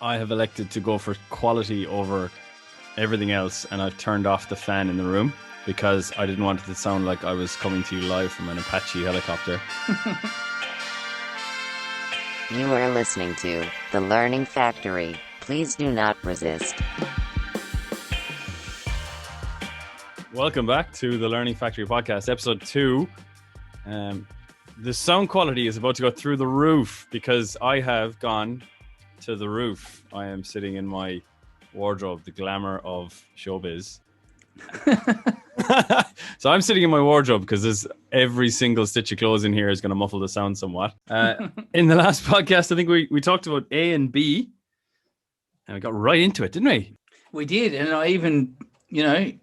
I have elected to go for quality over everything else, and I've turned off the fan in the room because I didn't want it to sound like I was coming to you live from an Apache helicopter. You are listening to The Learning Factory. Please do not resist. Welcome back to the Learning Factory podcast, episode 2. The sound quality is about to go through the roof because I have gone to the roof. I am sitting in my wardrobe, the glamour of showbiz. So I'm sitting in my wardrobe because there's every single stitch of clothes in here is going to muffle the sound somewhat. In the last podcast, I think we talked about A and B, and we got right into it, didn't we? We did, and I even,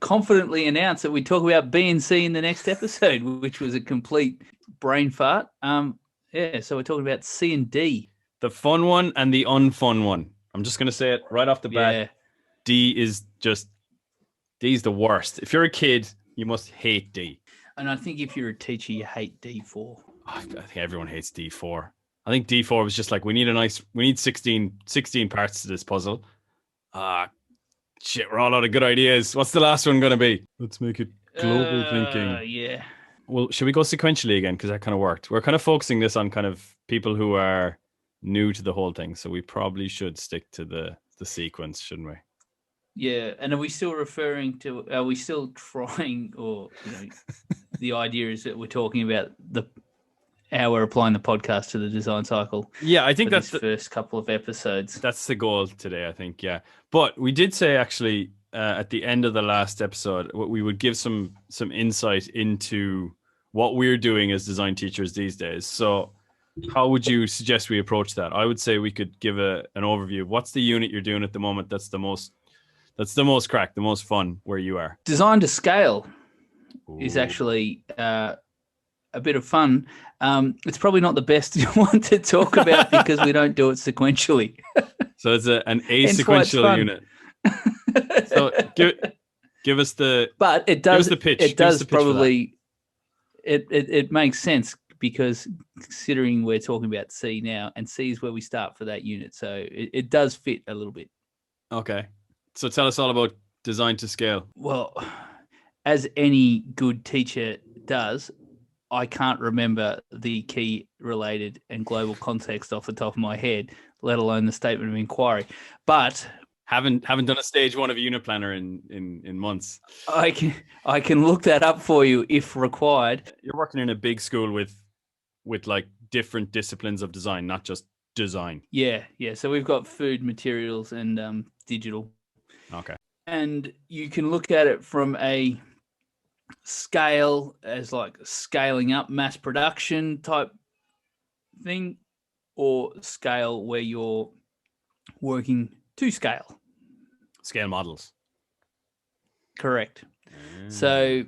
confidently announced that we'd talk about B and C in the next episode, which was a complete brain fart. So we're talking about C and D. The fun one and the unfun one. I'm just going to say it right off the bat. Yeah. D's the worst. If you're a kid, you must hate D. And I think if you're a teacher, you hate D4. I think everyone hates D4. I think D4 was just like, we need 16 parts to this puzzle. Shit, we're all out of good ideas. What's the last one going to be? Let's make it global thinking. Yeah. Well, should we go sequentially again? Because that kind of worked. We're kind of focusing this on kind of people who are new to the whole thing. So we probably should stick to the sequence, shouldn't we? Yeah. And are we still are we still trying, or, the idea is that we're talking about how we're applying the podcast to the design cycle. Yeah, I think that's the first couple of episodes. That's the goal today, I think. Yeah. But we did say actually at the end of the last episode, we would give some insight into what we're doing as design teachers these days. So how would you suggest we approach that? I would say we could give an overview. What's the unit you're doing at the moment that's the most crack, the most fun where you are? Design to scale. Ooh. Is actually a bit of fun. It's probably not the best one to talk about because we don't do it sequentially. So it's an asequential unit. So give us the. But it does. Give us the pitch. It does probably. It makes sense because considering we're talking about C now, and C is where we start for that unit, so it does fit a little bit. Okay, so tell us all about design to scale. Well, as any good teacher does, I can't remember the key related and global context off the top of my head, let alone the statement of inquiry. But haven't done a stage 1 of a unit planner in months. I can look that up for you if required. You're working in a big school with like different disciplines of design, not just design. Yeah. So we've got food, materials, and digital. Okay. And you can look at it from a scale as like scaling up mass production type thing, or scale where you're working to scale models. Correct. So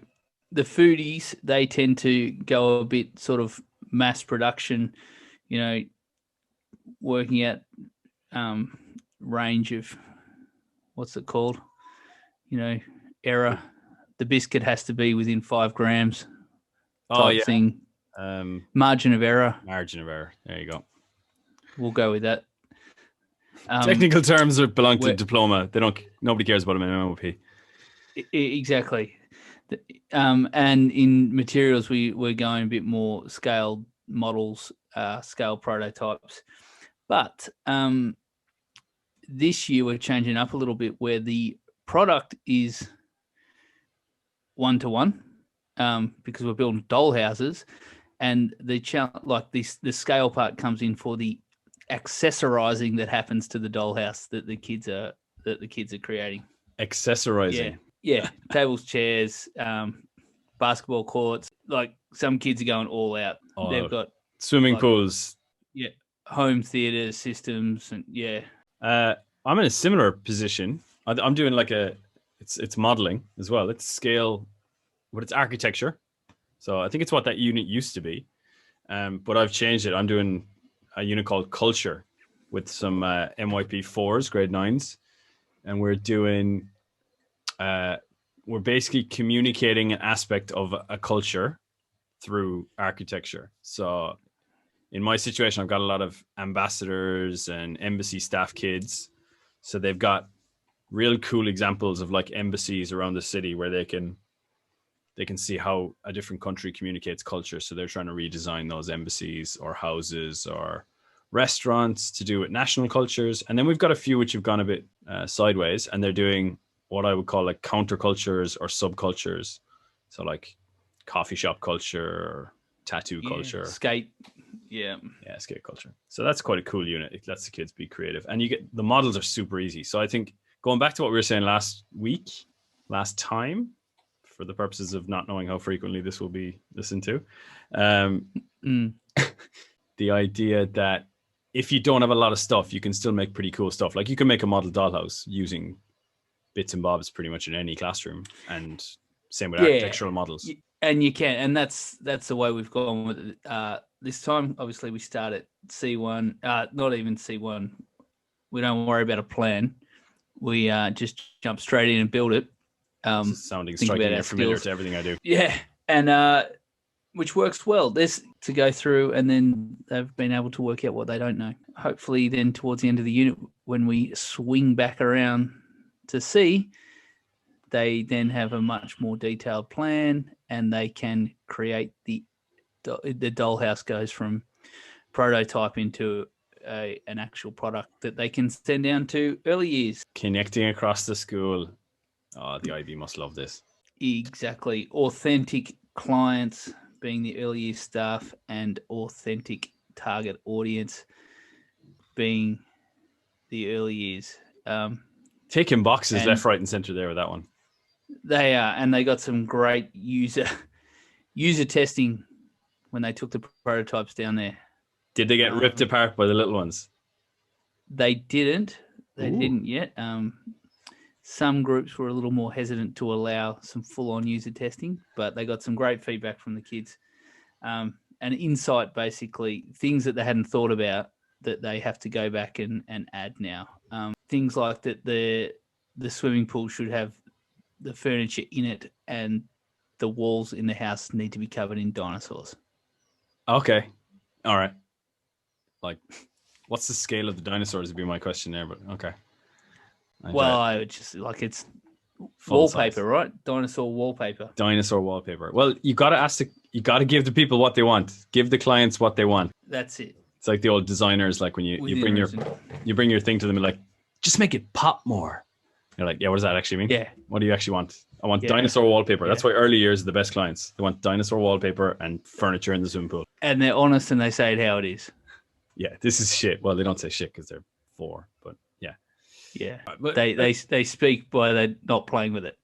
the foodies, they tend to go a bit sort of mass production, working at range of what's it called, error. The biscuit has to be within 5 grams type thing. Margin of error. There you go. We'll go with that. Technical terms belong to diploma. Nobody cares about them in MYP. Exactly. And in materials, we're going a bit more scaled models, scale prototypes. But this year we're changing up a little bit where the product is 1-to-1 because we're building doll houses, and the scale part comes in for the accessorizing that happens to the dollhouse that the kids are creating. Accessorizing. Yeah. Tables, chairs, basketball courts. Like some kids are going all out. They've got swimming pools. Yeah. Home theater systems, and I'm in a similar position. I'm doing it's modeling as well. It's scale, but it's architecture. So I think it's what that unit used to be. But I've changed it. I'm doing a unit called Culture with some MYP 4s, grade 9s. And we're doing, we're basically communicating an aspect of a culture through architecture. So in my situation, I've got a lot of ambassadors and embassy staff kids So they've got real cool examples of like embassies around the city where they can see how a different country communicates culture. So they're trying to redesign those embassies or houses or restaurants to do with national cultures. And then we've got a few which have gone a bit sideways, and they're doing what I would call like countercultures or subcultures. So like coffee shop culture or tattoo culture. Skate. Yeah, skate culture. So that's quite a cool unit. It lets the kids be creative. And you get the models are super easy. So I think going back to what we were saying last time, for the purposes of not knowing how frequently this will be listened to, the idea that if you don't have a lot of stuff, you can still make pretty cool stuff. Like you can make a model dollhouse using bits and bobs pretty much in any classroom, and same with architectural models. And you can, and that's the way we've gone with it. This time, obviously, we start at C1, not even C1. We don't worry about a plan. We just jump straight in and build it. Sounding strikingly familiar to everything I do. Yeah, and which works well. There's to go through, and then they've been able to work out what they don't know. Hopefully, then towards the end of the unit, when we swing back around to C, they then have a much more detailed plan, and they can create the dollhouse goes from prototype into an actual product that they can send down to early years. Connecting across the school. Oh, the IB must love this. Exactly. Authentic clients being the early years staff, and authentic target audience being the early years. Taking boxes left, right, and center there with that one. They are, and they got some great user testing when they took the prototypes down there. Did they get ripped apart by the little ones? They didn't. They didn't yet. Some groups were a little more hesitant to allow some full-on user testing, but they got some great feedback from the kids. And insight, basically, things that they hadn't thought about that they have to go back and add now. Things like that the swimming pool should have the furniture in it, and the walls in the house need to be covered in dinosaurs. Okay. All right. Like, what's the scale of the dinosaurs would be my question there, but okay. I would just like it's full wallpaper, size. right? Dinosaur wallpaper. Dinosaur wallpaper. Well, you got to give the people what they want. Give the clients what they want. That's it. It's like the old designers, like when you bring your thing to them and like, just make it pop more. You're like, yeah, what does that actually mean? Yeah. What do you actually want? I want dinosaur wallpaper. That's why early years are the best clients. They want dinosaur wallpaper and furniture in the swimming pool. And they're honest and they say it how it is. Yeah, this is shit. Well, they don't say shit because they're 4, but yeah. Yeah. They speak by they're not playing with it.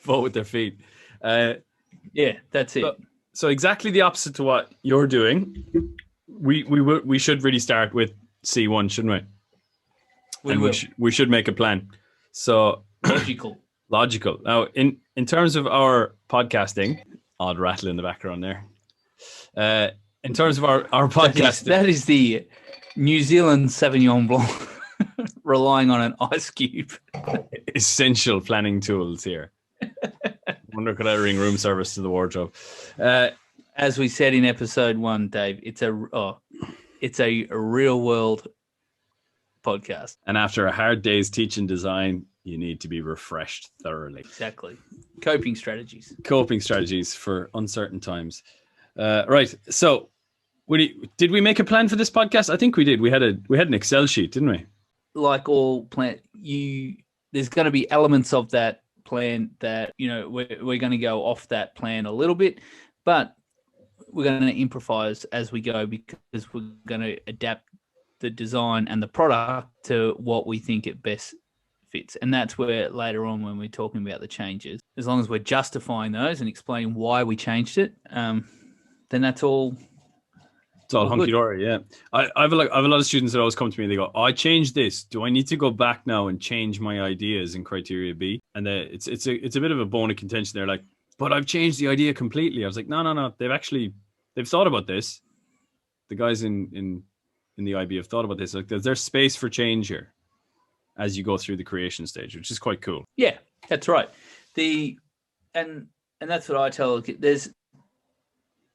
Vote with their feet. Yeah, that's it. So exactly the opposite to what you're doing. We should really start with C1, shouldn't we? We should make a plan. So logical. Now, in terms of our podcasting, odd rattle in the background there. In terms of our podcasting, that is the New Zealand Sauvignon Blanc relying on an ice cube. Essential planning tools here. Wonder could I ring room service to the wardrobe? As we said in episode 1, Dave, it's a real world podcast. And after a hard day's teaching design, you need to be refreshed thoroughly. Exactly. Coping strategies for uncertain times. Right. So, did we make a plan for this podcast? I think we did. We had an Excel sheet, didn't we? Like all plan, there's going to be elements of that plan that we're going to go off that plan a little bit, but we're going to improvise as we go because we're going to adapt the design and the product to what we think it best fits. And that's where later on when we're talking about the changes, as long as we're justifying those and explaining why we changed it, then that's all. It's all hunky dory, yeah. I have a lot of students that always come to me and they go, I changed this. Do I need to go back now and change my ideas in criteria B? And it's a bit of a bone of contention. They're like, but I've changed the idea completely. I was like, no. They've thought about this. The guys in the IB have thought about this. Like, there's space for change here as you go through the creation stage, which is quite cool. Yeah, that's right. And that's what I tell kids.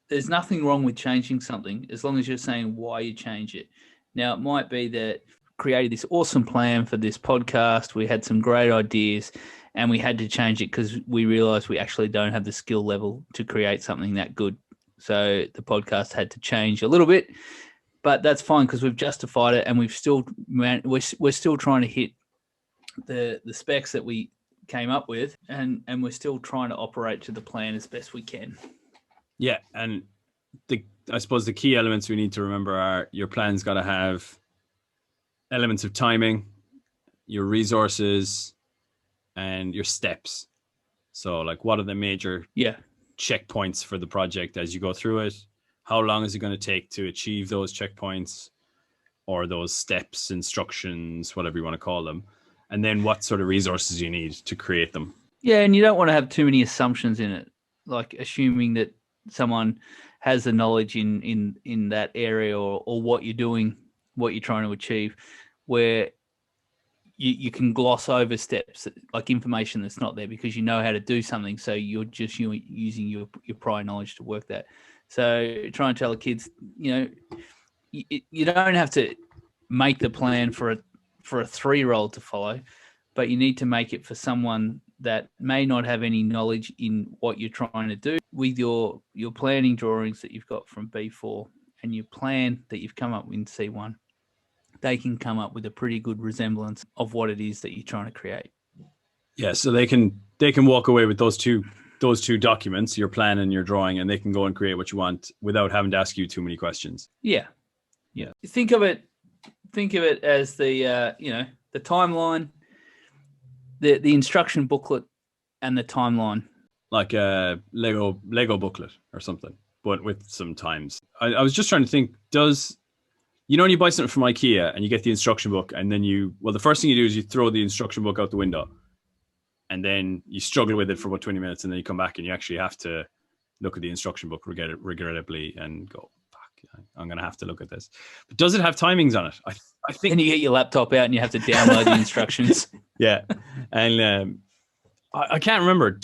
There's nothing wrong with changing something as long as you're saying why you change it. Now, it might be that created this awesome plan for this podcast. We had some great ideas, and we had to change it because we realized we actually don't have the skill level to create something that good. So the podcast had to change a little bit, but that's fine because we've justified it, and we're still trying to hit the specs that we came up with, and we're still trying to operate to the plan as best we can. Yeah, and I suppose the key elements we need to remember are your plan's got to have elements of timing, your resources, and your steps. So like, what are the major checkpoints for the project as you go through it? How long is it going to take to achieve those checkpoints or those steps, instructions, whatever you want to call them? And then what sort of resources you need to create them. Yeah, and you don't want to have too many assumptions in it, like assuming that someone has the knowledge in that area or what you're doing, what you're trying to achieve, where you can gloss over steps, like information that's not there because you know how to do something. So you're using your prior knowledge to work that. So try and tell the kids, you don't have to make the plan for a 3-year-old to follow, but you need to make it for someone that may not have any knowledge in what you're trying to do. With your planning drawings that you've got from B4 and your plan that you've come up with in C1, they can come up with a pretty good resemblance of what it is that you're trying to create. Yeah, so they can walk away with those two documents, your plan and your drawing, and they can go and create what you want without having to ask you too many questions. Yeah. Think of it as the the timeline, the instruction booklet, and the timeline, like a Lego booklet or something, but with some times. I was just trying to think, when you buy something from IKEA and you get the instruction book, and then the first thing you do is you throw the instruction book out the window, and then you struggle with it for about 20 minutes, and then you come back and you actually have to look at the instruction book regrettably and go, fuck, I'm going to have to look at this. But does it have timings on it? I think. And you get your laptop out and you have to download the instructions. Yeah. And I can't remember.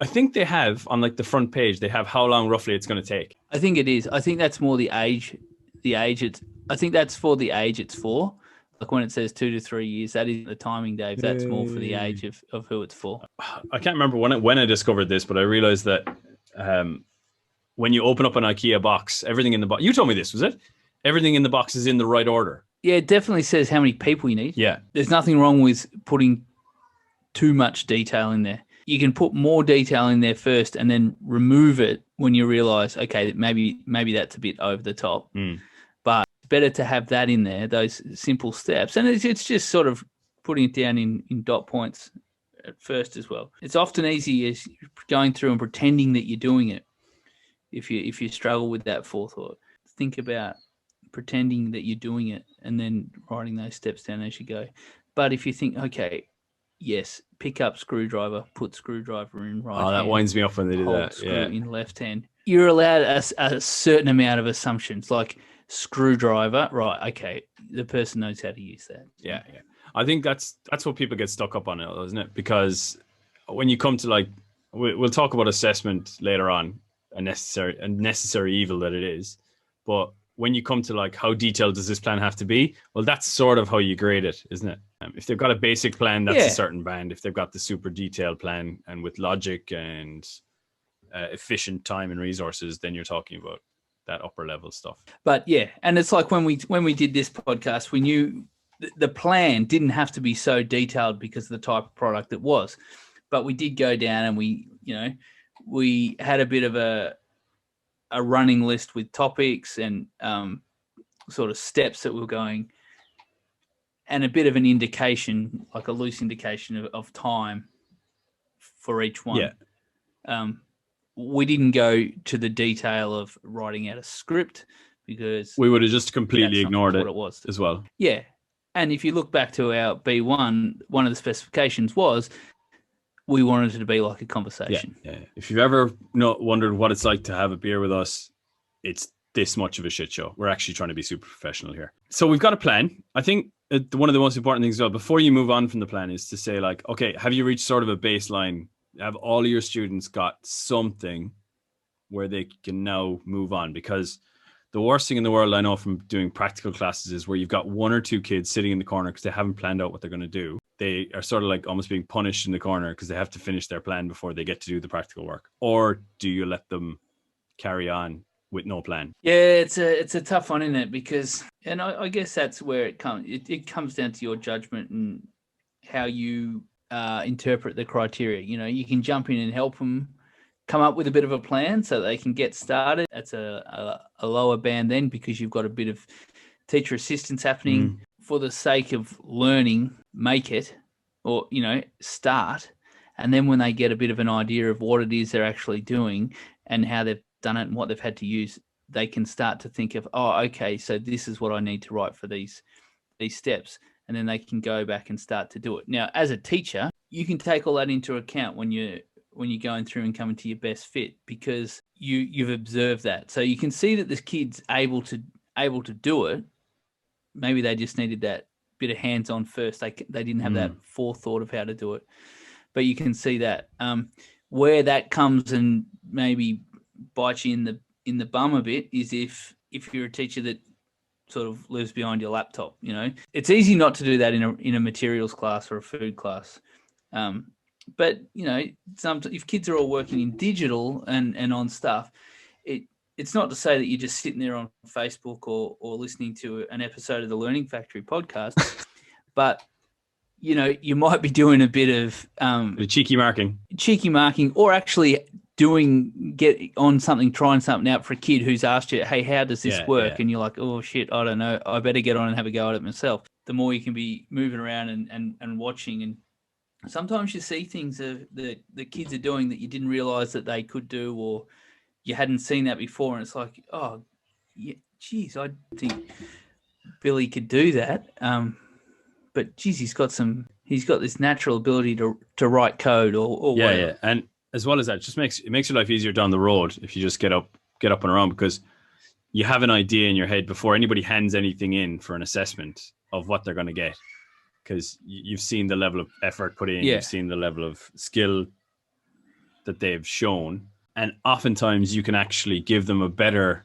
I think they have on like the front page, they have how long roughly it's going to take. I think it is. I think that's more the age. I think that's for the age it's for. Like when it says 2 to 3 years, that is the timing, Dave. That's more for the age of who it's for. I can't remember when I discovered this, but I realized that when you open up an IKEA box, everything in the box, you told me this, was it? Everything in the box is in the right order. Yeah, it definitely says how many people you need. Yeah. There's nothing wrong with putting too much detail in there. You can put more detail in there first and then remove it when you realize, okay, maybe that's a bit over the top. But it's better to have that in there, those simple steps. And it's just sort of putting it down in dot points at first as well. It's often easy as going through and pretending that you're doing it. If you struggle with that forethought, think about pretending that you're doing it and then writing those steps down as you go. But if you think, okay, yes, pick up screwdriver, put screwdriver in right hand. Oh, that winds me up when they do that. Screw in left hand. You're allowed a certain amount of assumptions, like screwdriver, right? Okay, the person knows how to use that. Yeah. I think that's what people get stuck up on, isn't it? Because when you come to we'll talk about assessment later on, a necessary evil that it is, but when you come to how detailed does this plan have to be? Well, that's sort of how you grade it, isn't it? If they've got a basic plan, that's a certain band. If they've got the super detailed plan and with logic and efficient time and resources, then you're talking about that upper level stuff. But yeah, and it's like when we did this podcast, we knew the plan didn't have to be so detailed because of the type of product it was. But we did go down and we had a bit of a running list with topics and sort of steps that we're going, and a bit of an indication, like a loose indication of time for each one. Yeah. We didn't go to the detail of writing out a script because we would have just completely ignored what it was as well. Yeah. And if you look back to our B1, one of the specifications was we wanted it to be like a conversation. Yeah. If you've ever wondered what it's like to have a beer with us, it's this much of a shit show. We're actually trying to be super professional here. So we've got a plan. I think one of the most important things as well, before you move on from the plan, is to say okay, have you reached sort of a baseline? Have all of your students got something where they can now move on? Because the worst thing in the world I know from doing practical classes is where you've got one or two kids sitting in the corner because they haven't planned out what they're going to do. They are sort of like almost being punished in the corner because they have to finish their plan before they get to do the practical work. Or do you let them carry on with no plan? Yeah, it's a tough one, isn't it? Because, and I guess that's where it comes. It comes down to your judgment and how you interpret the criteria. You know, you can jump in and help them come up with a bit of a plan so they can get started. That's a lower band then, because you've got a bit of teacher assistance happening for the sake of learning. Make it, or start, and then when they get a bit of an idea of what it is they're actually doing and how they've done it and what they've had to use, they can start to think of, oh, okay, so this is what I need to write for these steps, and then they can go back and start to do it. Now, as a teacher, you can take all that into account when you're going through and coming to your best fit, because you've observed that, so you can see that this kid's able to do it. Maybe they just needed that bit of hands-on first. They didn't have that forethought of how to do it, but you can see that where that comes and maybe bites you in the bum a bit is if you're a teacher that sort of lives behind your laptop. It's easy not to do that in a materials class or a food class, but sometimes if kids are all working in digital and on stuff, it's not to say that you're just sitting there on Facebook or listening to an episode of the Learning Factory podcast, but you might be doing a bit of cheeky marking, or actually trying something out for a kid who's asked you, hey, how does this work? And you're like, oh shit, I don't know, I better get on and have a go at it myself. The more you can be moving around and watching, and sometimes you see things that the kids are doing that you didn't realize that they could do, or you hadn't seen that before, and it's like, oh, yeah, geez, I think Billy could do that. But geez, he's got this natural ability to write code or whatever. Yeah, and as well as that, it makes your life easier down the road if you just get up and around, because you have an idea in your head before anybody hands anything in for an assessment of what they're going to get, because you've seen the level of effort put in, you've seen the level of skill that they've shown. And oftentimes you can actually give them a better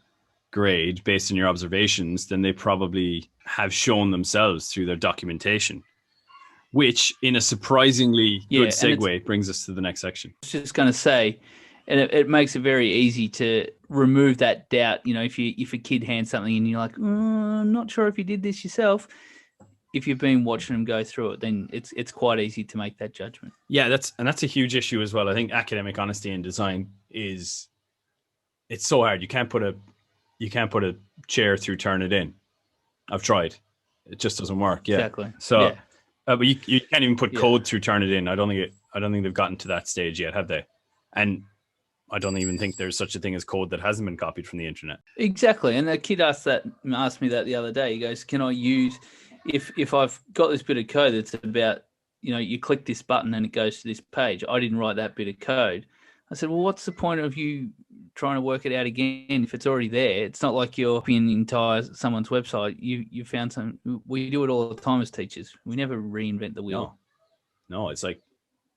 grade based on your observations than they probably have shown themselves through their documentation, which in a surprisingly good segue brings us to the next section. I was just going to say, and it makes it very easy to remove that doubt. If a kid hands something and you're like, I'm not sure if you did this yourself, if you've been watching them go through it, then it's quite easy to make that judgment. Yeah, that's a huge issue as well. I think academic honesty in design it's so hard. You can't put a chair through Turnitin. I've tried. It just doesn't work. Yeah. Exactly. So but you can't even put code through Turnitin. I don't think they've gotten to that stage yet, have they? And I don't even think there's such a thing as code that hasn't been copied from the internet. Exactly. And the kid asked me that the other day. He goes, can I use, if I've got this bit of code that's about, you click this button and it goes to this page. I didn't write that bit of code. I said, well, what's the point of you trying to work it out again if it's already there? It's not like you're copying the entire someone's website. You found some. We do it all the time as teachers. We never reinvent the wheel. No, it's like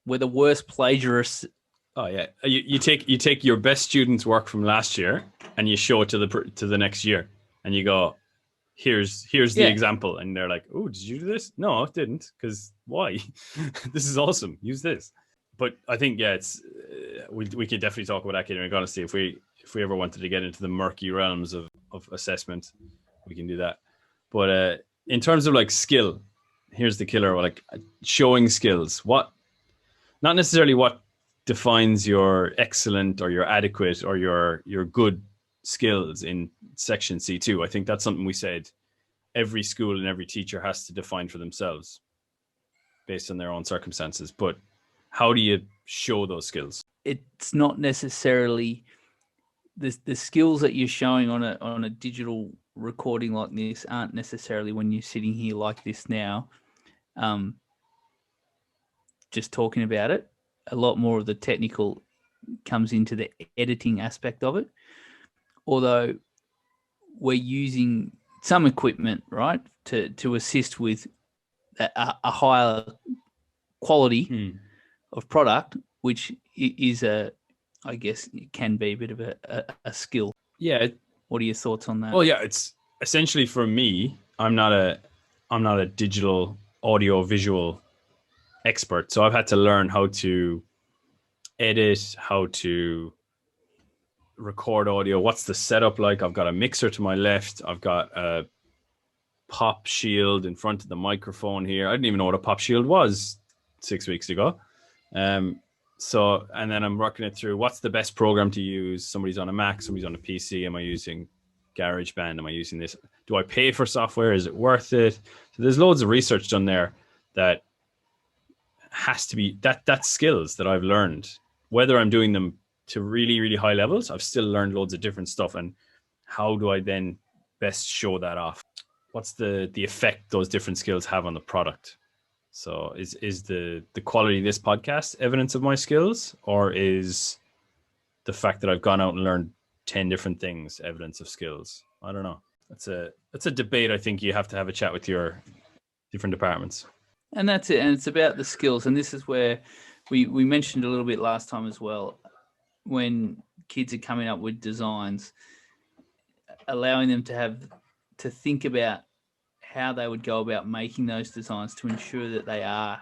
we're the worst plagiarists. Oh yeah, you take your best students' work from last year and you show it to the next year, and you go, here's the example, and they're like, oh, did you do this? No, I didn't, because why? This is awesome. Use this. But I think it's we could definitely talk about academic honesty if we ever wanted to get into the murky realms of assessment, we can do that. But in terms of like skill, here's the killer: like showing skills. Not necessarily what defines your excellent or your adequate or your good skills in section C2. I think that's something we said every school and every teacher has to define for themselves based on their own circumstances. But how do you show those skills? It's not necessarily the skills that you're showing on a digital recording like this aren't necessarily when you're sitting here like this now, just talking about it. A lot more of the technical comes into the editing aspect of it. Although we're using some equipment, right, to assist with a higher quality of product, which is I guess it can be a bit of a skill. Yeah. What are your thoughts on that? Well, yeah, it's essentially for me. I'm not a digital audio visual expert, so I've had to learn how to edit, how to record audio. What's the setup like? I've got a mixer to my left. I've got a pop shield in front of the microphone here. I didn't even know what a pop shield was 6 weeks ago. So, and then I'm working it through what's the best program to use. Somebody's on a Mac, somebody's on a PC. Am I using GarageBand? Am I using this? Do I pay for software? Is it worth it? So there's loads of research done there that has to be, that's skills that I've learned. Whether I'm doing them to really, really high levels, I've still learned loads of different stuff. And how do I then best show that off? What's the effect those different skills have on the product? So is the quality of this podcast evidence of my skills, or is the fact that I've gone out and learned 10 different things evidence of skills? I don't know. That's a debate I think you have to have a chat with your different departments. And that's it. And it's about the skills. And this is where we mentioned a little bit last time as well, when kids are coming up with designs, allowing them to think about how they would go about making those designs to ensure that they are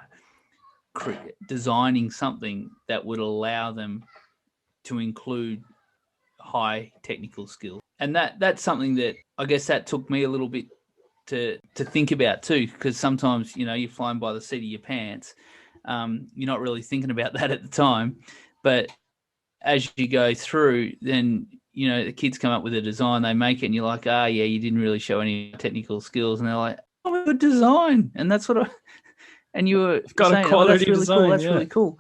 designing something that would allow them to include high technical skills. And that's something that I guess that took me a little bit to think about too, because sometimes, you're flying by the seat of your pants. You're not really thinking about that at the time. But as you go through, then the kids come up with a design, they make it, and you're like, yeah, you didn't really show any technical skills. And they're like, oh, good design. And that's what and you were got saying, a quality that's really design, cool. That's really cool.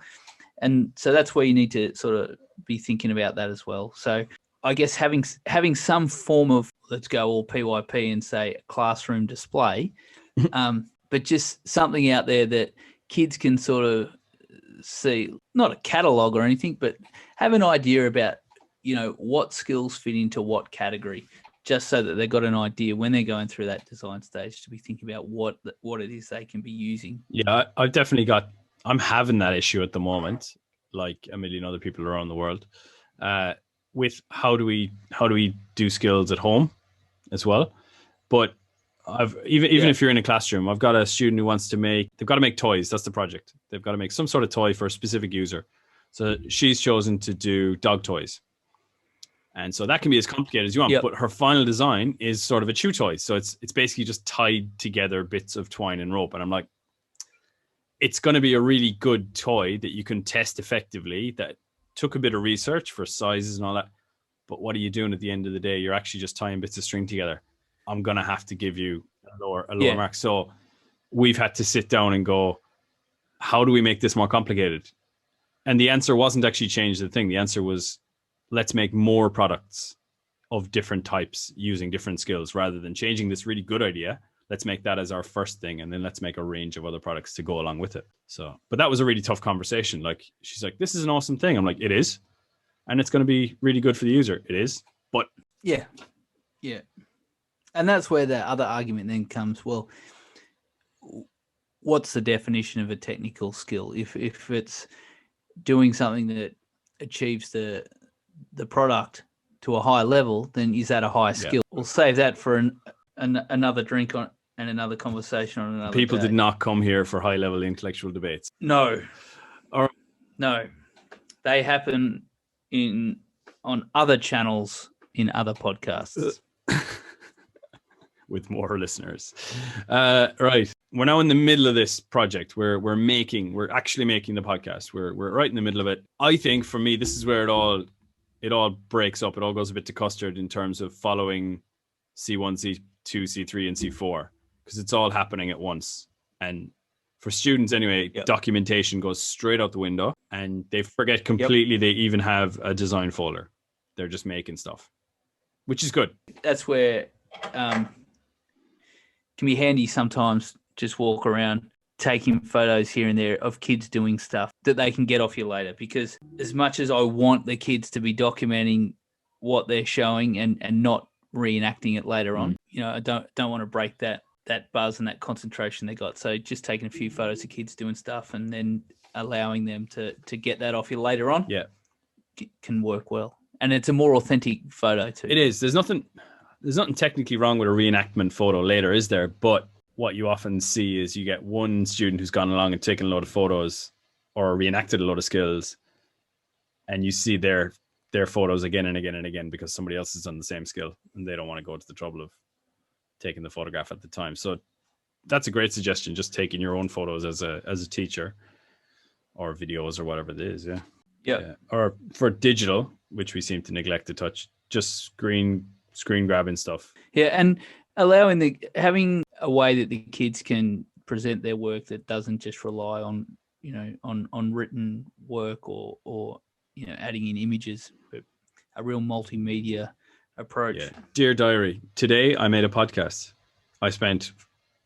And so that's where you need to sort of be thinking about that as well. So I guess having some form of, let's go all PYP and say classroom display, but just something out there that kids can sort of see, not a catalog or anything, but have an idea about, what skills fit into what category, just so that they've got an idea when they're going through that design stage to be thinking about what it is they can be using. Yeah, I've definitely I'm having that issue at the moment, like a million other people around the world, with how do we do skills at home as well. But even if you're in a classroom, I've got a student who wants to they've got to make toys. That's the project. They've got to make some sort of toy for a specific user. So she's chosen to do dog toys. And so that can be as complicated as you want, but her final design is sort of a chew toy. So it's basically just tied together bits of twine and rope. And I'm like, it's going to be a really good toy that you can test effectively, that took a bit of research for sizes and all that. But what are you doing at the end of the day? You're actually just tying bits of string together. I'm going to have to give you a lower mark. So we've had to sit down and go, how do we make this more complicated? And the answer wasn't actually change the thing. The answer was, let's make more products of different types using different skills rather than changing this really good idea. Let's make that as our first thing. And then let's make a range of other products to go along with it. So, but that was a really tough conversation. Like, she's like, this is an awesome thing. I'm like, it is. And it's going to be really good for the user. It is. But yeah. And that's where the other argument then comes. Well, what's the definition of a technical skill? If it's doing something that achieves the product to a high level, then is that a high skill? We'll save that for another drink and another conversation on another people day. did not come here for high level intellectual debates. No. No. They happen on other channels in other podcasts. With more listeners. Right. We're now in the middle of this project. We're actually making the podcast. We're right in the middle of it. I think for me, this is where it all breaks up. It all goes a bit to custard in terms of following C1, C2, C3, and C4, because it's all happening at once. And for students anyway, documentation goes straight out the window, and they forget completely they even have a design folder. They're just making stuff, which is good. That's where can be handy sometimes. Just walk around taking photos here and there of kids doing stuff that they can get off you later, because as much as I want the kids to be documenting what they're showing and not reenacting it later on, I don't want to break that buzz and that concentration they got. So just taking a few photos of kids doing stuff and then allowing them to get that off you later on can work well. And it's a more authentic photo too. It is. There's nothing technically wrong with a reenactment photo later, is there? But what you often see is you get one student who's gone along and taken a load of photos or reenacted a load of skills, and you see their photos again and again and again because somebody else has done the same skill and they don't want to go to the trouble of taking the photograph at the time. So that's a great suggestion, just taking your own photos as a teacher, or videos or whatever it is. Yeah. Or for digital, which we seem to neglect to touch, just screen grabbing stuff. Yeah, and having a way that the kids can present their work that doesn't just rely on, on written work or adding in images, but a real multimedia approach. Yeah. Dear Diary, today I made a podcast. I spent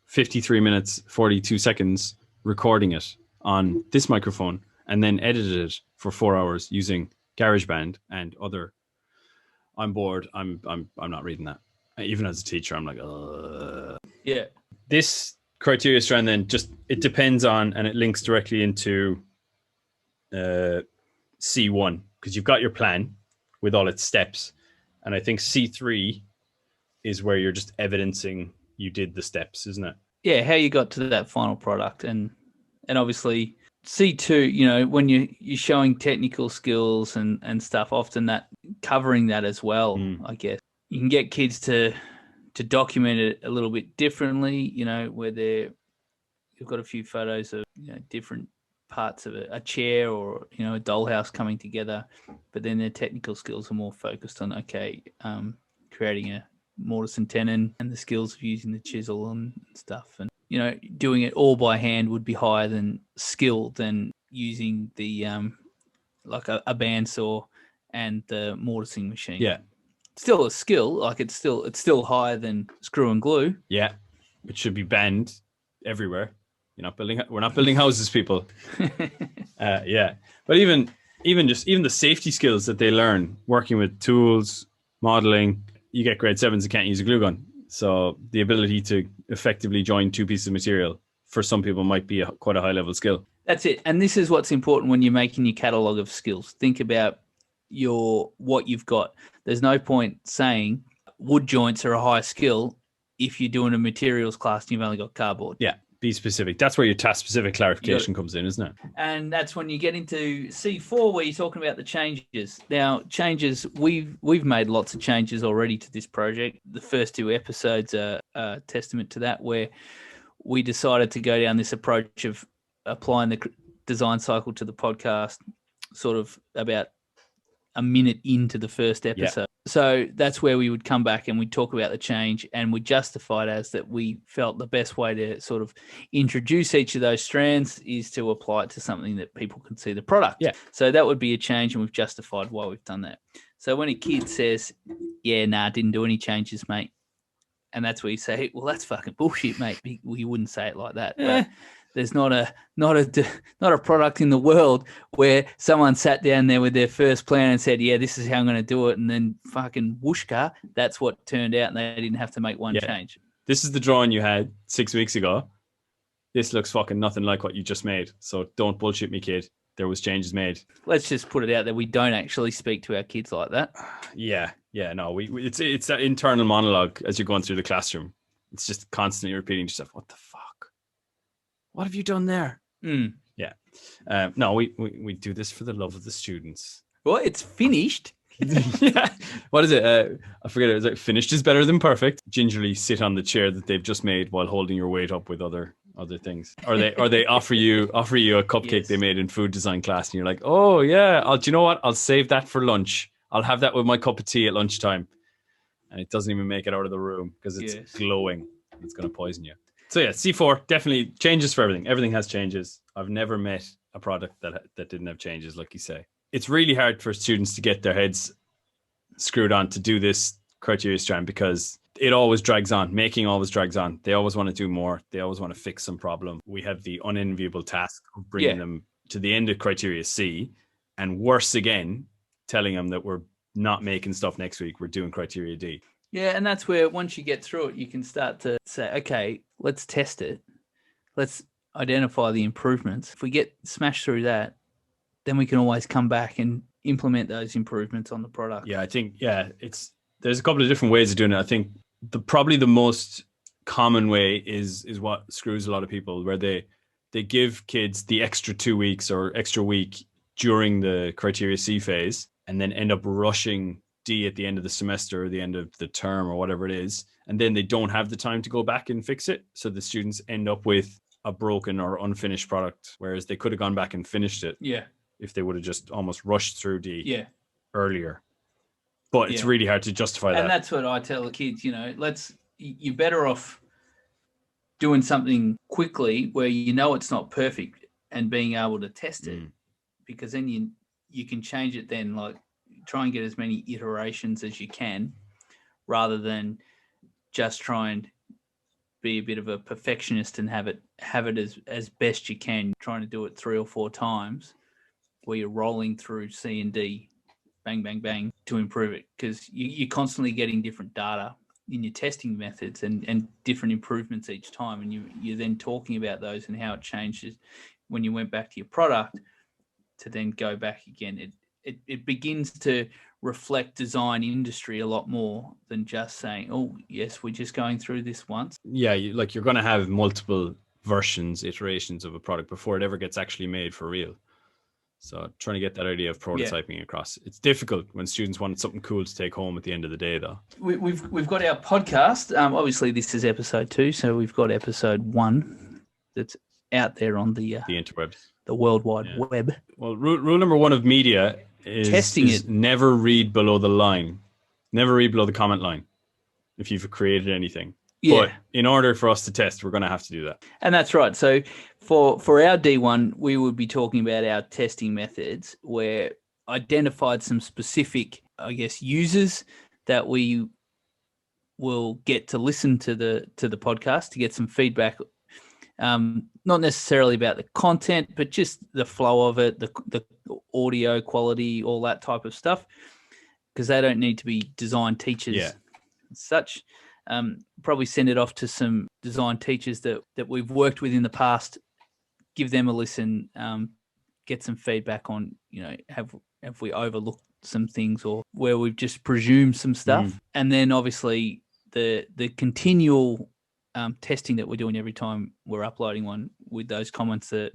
53 minutes, 42 seconds recording it on this microphone and then edited it for 4 hours using GarageBand and other. I'm bored. I'm not reading that. Even as a teacher, I'm like, ugh. Yeah. This criteria strand then it depends on, and it links directly into C1, because you've got your plan with all its steps. And I think C3 is where you're just evidencing you did the steps, isn't it? Yeah, how you got to that final product. And obviously C2, when you're showing technical skills and stuff, often that covering that as well, I guess. You can get kids to document it a little bit differently, where you've got a few photos of different parts of a chair or a dollhouse coming together, but then their technical skills are more focused on creating a mortise and tenon and the skills of using the chisel and stuff. And doing it all by hand would be higher than skill than using the like a bandsaw and the mortising machine. Yeah. Still a skill, like it's still higher than screw and glue. Yeah, it should be banned everywhere. We're not building houses, people. Yeah, but even the safety skills that they learn working with tools, modeling. You get grade 7s that can't use a glue gun, so the ability to effectively join two pieces of material for some people might be quite a high level skill. That's it, and this is what's important when you're making your catalog of skills. Think about what you've got. There's no point saying wood joints are a high skill if you're doing a materials class and you've only got cardboard. Yeah, be specific. That's where your task specific clarification comes in, isn't it? And that's when you get into C4 where you're talking about the changes. Now, changes, we've made lots of changes already to this project. The first 2 episodes are a testament to that, where we decided to go down this approach of applying the design cycle to the podcast sort of about a minute into the first episode. Yeah. So that's where we would come back and we'd talk about the change, and we justified as that we felt the best way to sort of introduce each of those strands is to apply it to something that people can see the product. Yeah. So that would be a change, and we've justified why we've done that. So when a kid says, yeah, nah, didn't do any changes, mate. And that's where you say, well, that's fucking bullshit, mate. Well, you wouldn't say it like that. But there's not a product in the world where someone sat down there with their first plan and said, yeah, this is how I'm going to do it. And then fucking whooshka, that's what turned out, and they didn't have to make one change. This is the drawing you had 6 weeks ago. This looks fucking nothing like what you just made. So don't bullshit me, kid. There was changes made. Let's just put it out there. We don't actually speak to our kids like that. Yeah. No, it's that internal monologue as you're going through the classroom. It's just constantly repeating yourself. What the fuck? What have you done there? Yeah. No, we do this for the love of the students. Well, it's finished. Yeah. What is it? I forget it. Is it finished is better than perfect? Gingerly sit on the chair that they've just made while holding your weight up with other things. Or they offer you a cupcake they made in food design class, and you're like, oh yeah, do you know what? I'll save that for lunch. I'll have that with my cup of tea at lunchtime. And it doesn't even make it out of the room because it's glowing. It's going to poison you. So yeah, C4 definitely changes for everything. Everything has changes. I've never met a product that didn't have changes, like you say. It's really hard for students to get their heads screwed on to do this criteria strand because it always drags on. Making always drags on. They always want to do more. They always want to fix some problem. We have the unenviable task of bringing them to the end of criteria C, and worse again, telling them that we're not making stuff next week. We're doing criteria D. Yeah, and that's where once you get through it, you can start to say, okay, let's test it. Let's identify the improvements. If we get smashed through that, then we can always come back and implement those improvements on the product. Yeah, I think there's a couple of different ways of doing it. I think probably the most common way is what screws a lot of people, where they give kids the extra 2 weeks or extra week during the criteria C phase, and then end up rushing D at the end of the semester or the end of the term or whatever it is, and then they don't have the time to go back and fix it. So the students end up with a broken or unfinished product, whereas they could have gone back and finished it. Yeah. If they would have just almost rushed through D earlier. But it's Yeah. really hard to justify that. And that's what I tell the kids, you're better off doing something quickly where it's not perfect and being able to test it, because then you can change it then, like try and get as many iterations as you can, rather than just try and be a bit of a perfectionist and have it as best you can, trying to do it 3 or 4 times where you're rolling through C and D, bang, bang, bang, to improve it, because you're constantly getting different data in your testing methods and different improvements each time. And you're then talking about those and how it changes when you went back to your product to then go back again. It begins to reflect design industry a lot more than just saying, oh, yes, we're just going through this once. Yeah, you're going to have multiple versions, iterations of a product before it ever gets actually made for real. So trying to get that idea of prototyping across. It's difficult when students want something cool to take home at the end of the day, though. We've got our podcast. Obviously, this is episode 2, so we've got episode 1 that's out there on the interwebs, the World Wide Web. Well, rule number 1 of media is testing it. Never read below the line. Never read below the comment line if you've created anything. Yeah. But in order for us to test, we're going to have to do that. And that's right. So for our D1, we would be talking about our testing methods, where identified some specific, I guess, users that we will get to listen to the podcast to get some feedback. Not necessarily about the content, but just the flow of it, the audio quality, all that type of stuff, because they don't need to be design teachers as such. Probably send it off to some design teachers that we've worked with in the past, give them a listen, get some feedback on, have we overlooked some things or where we've just presumed some stuff. And then obviously the continual testing that we're doing every time we're uploading one, with those comments that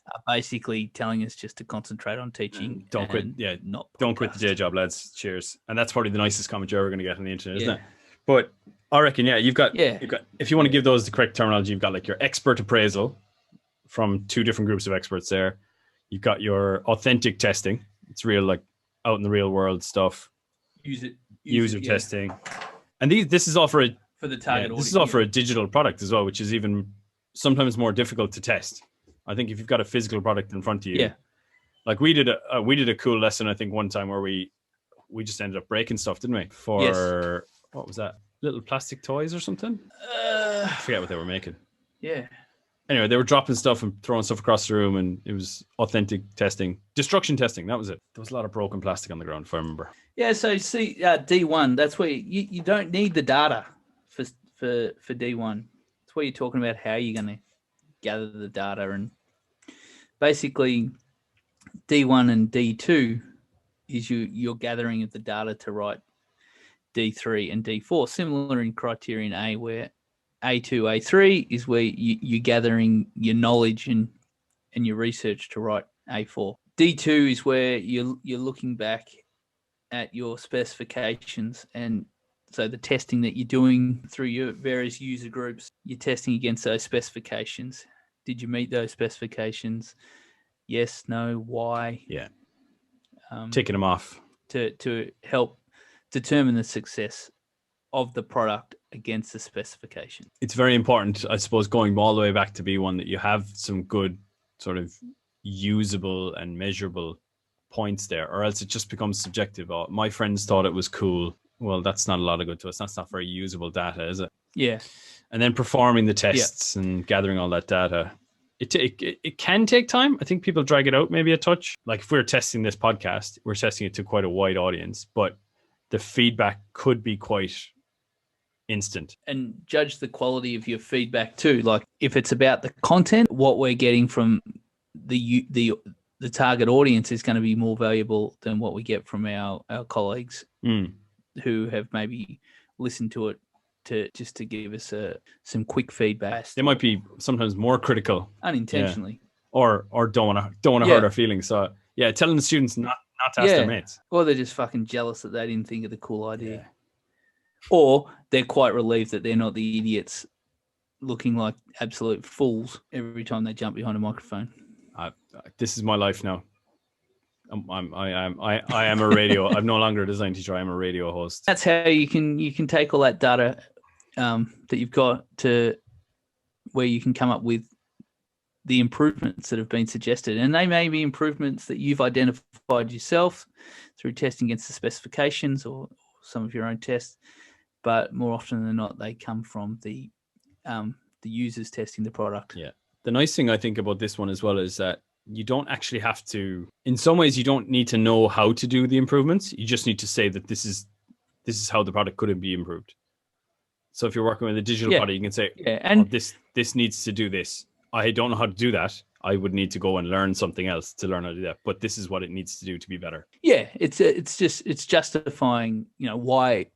are basically telling us just to concentrate on teaching. Don't quit. Yeah. Don't quit the day job, lads. Cheers. And that's probably the nicest comment you're ever going to get on the internet, isn't it? But I reckon, you've got, if you want to give those the correct terminology, you've got like your expert appraisal from 2 different groups of experts there. You've got your authentic testing. It's real, like out in the real world stuff. User testing. And this is all for the target audience. This is all for a digital product as well, which is even sometimes more difficult to test. I think if you've got a physical product in front of you, like we did a cool lesson, I think, one time where we just ended up breaking stuff, didn't we? For what was that? Little plastic toys or something? I forget what they were making. Yeah. Anyway, they were dropping stuff and throwing stuff across the room, and it was authentic testing, destruction testing. That was it. There was a lot of broken plastic on the ground, if I remember. Yeah. So see, D1, that's where you don't need the data for D1. It's where you're talking about how you're going to gather the data, and basically D1 and D2 is your gathering of the data to write D3 and D4, similar in criterion A, where A2, A3 is where you're gathering your knowledge and your research to write A4. D2 is where you're looking back at your specifications, and so the testing that you're doing through your various user groups, you're testing against those specifications. Did you meet those specifications? Yes, no, why? Yeah. Ticking them off. To help determine the success of the product against the specification. It's very important, I suppose, going all the way back to B1, that you have some good sort of usable and measurable points there, or else it just becomes subjective. Oh, my friends thought it was cool. Well, that's not a lot of good to us. That's not very usable data, is it? Yeah. And then performing the tests and gathering all that data. It can take time. I think people drag it out maybe a touch. Like if we're testing this podcast, we're testing it to quite a wide audience, but the feedback could be quite instant. And judge the quality of your feedback too. Like if it's about the content, what we're getting from the the target audience is going to be more valuable than what we get from our colleagues who have maybe listened to it to give us some quick feedback. They might be sometimes more critical unintentionally, or don't want to hurt our feelings. So yeah, telling the students not to ask their mates, or they're just fucking jealous that they didn't think of the cool idea, or they're quite relieved that they're not the idiots looking like absolute fools every time they jump behind a microphone. This is my life now. I am a radio. I'm no longer a design teacher. I am a radio host. That's how you can take all that data that you've got to where you can come up with the improvements that have been suggested, and they may be improvements that you've identified yourself through testing against the specifications or some of your own tests. But more often than not, they come from the users testing the product. Yeah. The nice thing I think about this one as well is that you don't actually have to, in some ways, you don't need to know how to do the improvements. You just need to say that this is how the product could be improved. So if you're working with a digital product, you can say, this needs to do this. I don't know how to do that. I would need to go and learn something else to learn how to do that. But this is what it needs to do to be better. Yeah, it's justifying, why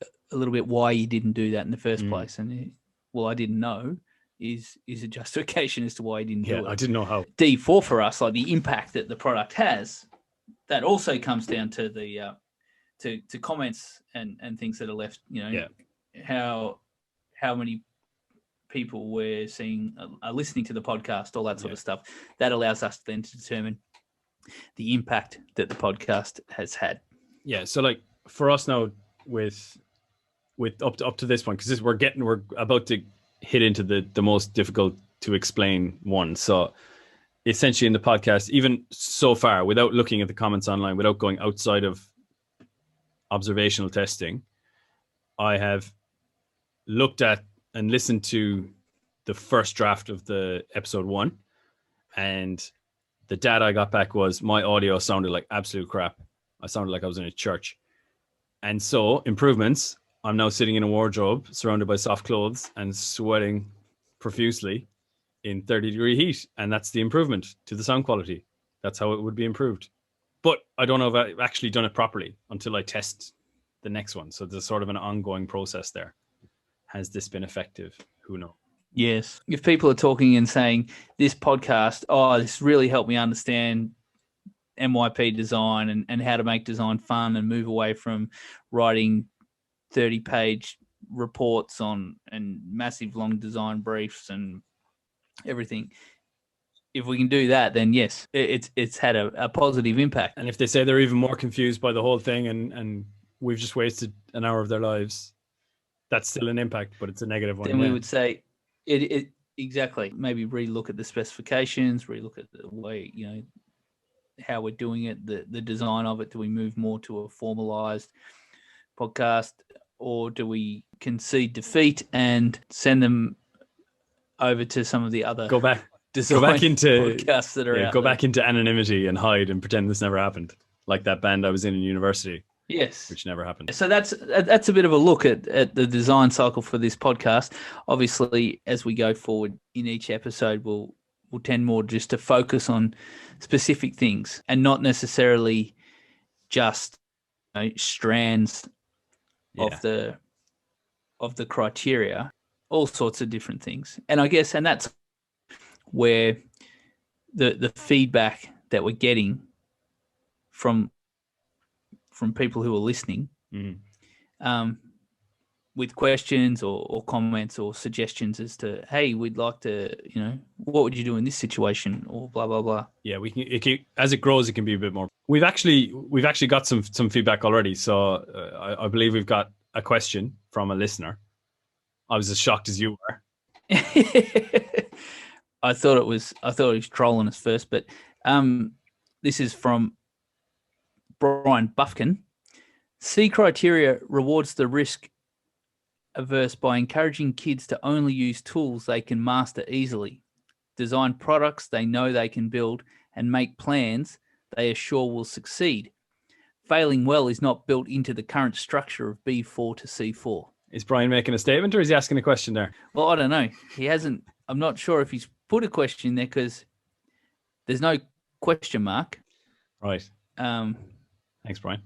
you didn't do that in the first place. And I didn't know is a justification as to why you didn't do it. I didn't know how. D4 for us, like the impact that the product has, that also comes down to the to comments and things that are left. How many people we're seeing are listening to the podcast, all that sort of stuff. That allows us then to determine the impact that the podcast has had. Yeah. So like for us now with up to this point, because we're about to hit into the most difficult to explain one. So essentially in the podcast, even so far, without looking at the comments online, without going outside of observational testing, I have looked at and listened to the first draft of the episode 1, and the data I got back was my audio sounded like absolute crap. I sounded like I was in a church. And so improvements, I'm now sitting in a wardrobe surrounded by soft clothes and sweating profusely in 30-degree heat. And that's the improvement to the sound quality. That's how it would be improved. But I don't know if I've actually done it properly until I test the next one. So there's sort of an ongoing process there. Has this been effective? Who knows? Yes. If people are talking and saying this podcast, this really helped me understand MYP design and how to make design fun and move away from writing 30-page reports and massive long design briefs and everything. If we can do that, then yes, it's had a positive impact. And if they say they're even more confused by the whole thing and we've just wasted an hour of their lives, that's still an impact, but it's a negative one. Then we would say it exactly. Maybe relook at the specifications, relook at the way, how we're doing it, the design of it. Do we move more to a formalized podcast, or do we concede defeat and send them over to some of the other go back into podcasts that are out go there? Back into anonymity and hide and pretend this never happened, like that band I was in university. Yes, which never happened. So that's a bit of a look at the design cycle for this podcast. Obviously, as we go forward in each episode, we'll tend more just to focus on specific things and not necessarily just strands of the criteria, all sorts of different things. And I guess, and that's where the feedback that we're getting from people who are listening, with questions or comments or suggestions as to, hey, we'd like to, what would you do in this situation, or blah blah blah. Yeah, as it grows, it can be a bit more. We've actually got some feedback already. So I believe we've got a question from a listener. I was as shocked as you were. I thought he was trolling us first, but this is from Brian Buffkin. C criteria rewards the risk averse by encouraging kids to only use tools they can master easily, design products they know they can build, and make plans they are sure will succeed. Failing well is not built into the current structure of B4 to C4. Is Brian making a statement, or is he asking a question there? Well, I don't know. He hasn't. I'm not sure if he's put a question there because there's no question mark. Right. Um, Thanks, Brian.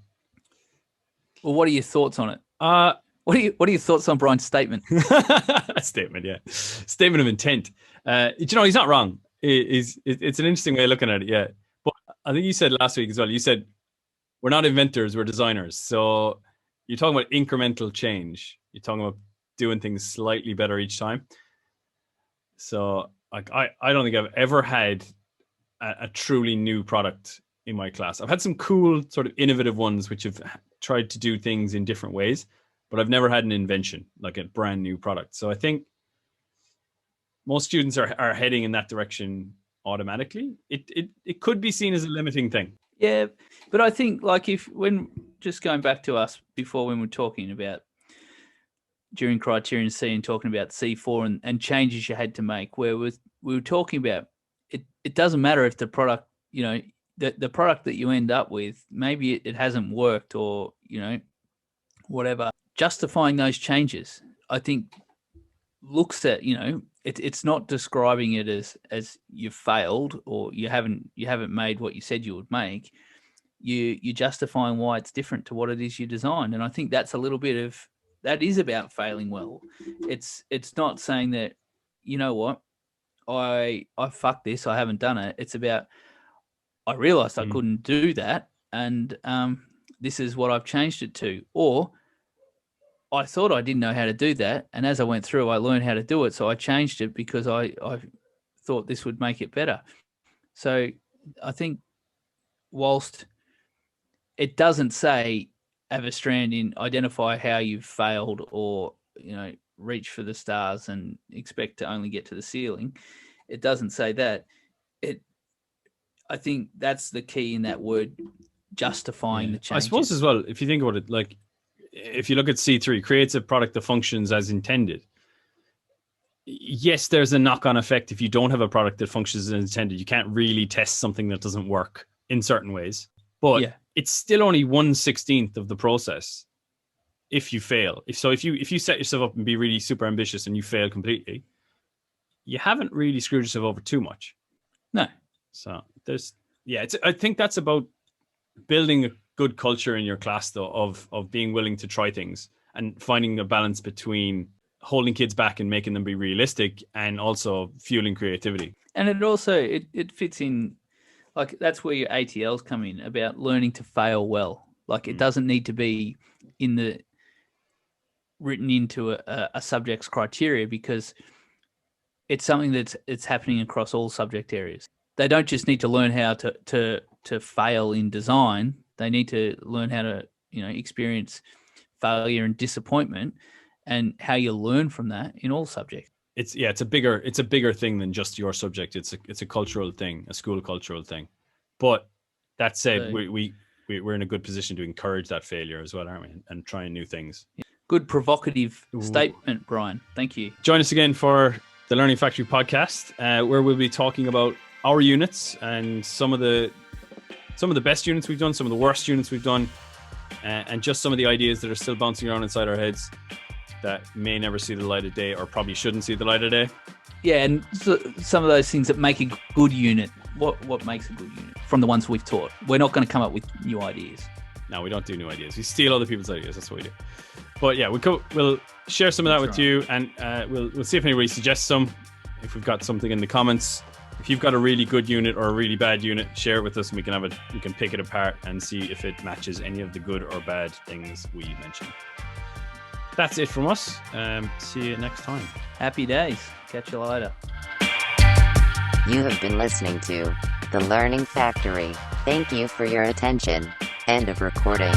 well, what are your thoughts on it? Uh, What are your thoughts on Brian's statement? Statement, yeah. Statement of intent. You know, he's not wrong. It's an interesting way of looking at it, yeah. But I think you said last week as well, you said, we're not inventors, we're designers. So you're talking about incremental change. You're talking about doing things slightly better each time. So like I don't think I've ever had a truly new product in my class. I've had some cool sort of innovative ones which have tried to do things in different ways, but I've never had an invention, like a brand new product. So I think most students are heading in that direction automatically. It could be seen as a limiting thing. Yeah, but I think like when just going back to us before when we're talking about during criterion C and talking about C4 and changes you had to make, where we were talking about it doesn't matter if the product, you know, the product that you end up with, maybe it hasn't worked or, you know, whatever. Justifying those changes, I think, looks at, you know, it's not describing it as you failed or you haven't made what you said you would make. You're justifying why it's different to what it is you designed. And I think that's a little bit of, that is about failing well. It's not saying that, you know what, I fucked this, I haven't done it. It's about, I realized I couldn't do that, and this is what I've changed it to. Or I thought I didn't know how to do that, and as I went through, I learned how to do it. So I changed it because I thought this would make it better. So I think whilst it doesn't say have a strand in identify how you've failed or, you know, reach for the stars and expect to only get to the ceiling, it doesn't say that. I think that's the key in that word, justifying the changes. I suppose as well, if you think about it, like if you look at C3, creates a product that functions as intended. Yes, there's a knock-on effect. If you don't have a product that functions as intended, you can't really test something that doesn't work in certain ways. But it's still only 1/16 of the process if you fail. If you set yourself up and be really super ambitious and you fail completely, you haven't really screwed yourself over too much. No. So I think that's about building a good culture in your class, though, of being willing to try things and finding a balance between holding kids back and making them be realistic and also fueling creativity. And it also, it fits in, like that's where your ATLs come in, about learning to fail well. Like it doesn't need to be written into a subject's criteria, because it's something it's happening across all subject areas. They don't just need to learn how to fail in design. They need to learn how to, you know, experience failure and disappointment and how you learn from that in all subjects. It's a bigger thing than just your subject. It's a cultural thing, a school cultural thing. But that said, we're in a good position to encourage that failure as well, aren't we? And trying new things. Good provocative statement, Brian. Thank you. Join us again for the Learning Factory podcast, where we'll be talking about our units and some of the best units we've done, some of the worst units we've done, and just some of the ideas that are still bouncing around inside our heads that may never see the light of day, or probably shouldn't see the light of day. Yeah, and so, some of those things that make a good unit. What makes a good unit from the ones we've taught? We're not going to come up with new ideas. No, we don't do new ideas. We steal other people's ideas. That's what we do. But yeah, we'll share some of that with you, and we'll see if anybody suggests some. If we've got something in the comments, if you've got a really good unit or a really bad unit, share it with us, and we can pick it apart and see if it matches any of the good or bad things we mentioned. That's it from us. See you next time. Happy days. Catch you later. You have been listening to The Learning Factory. Thank you for your attention. End of recording.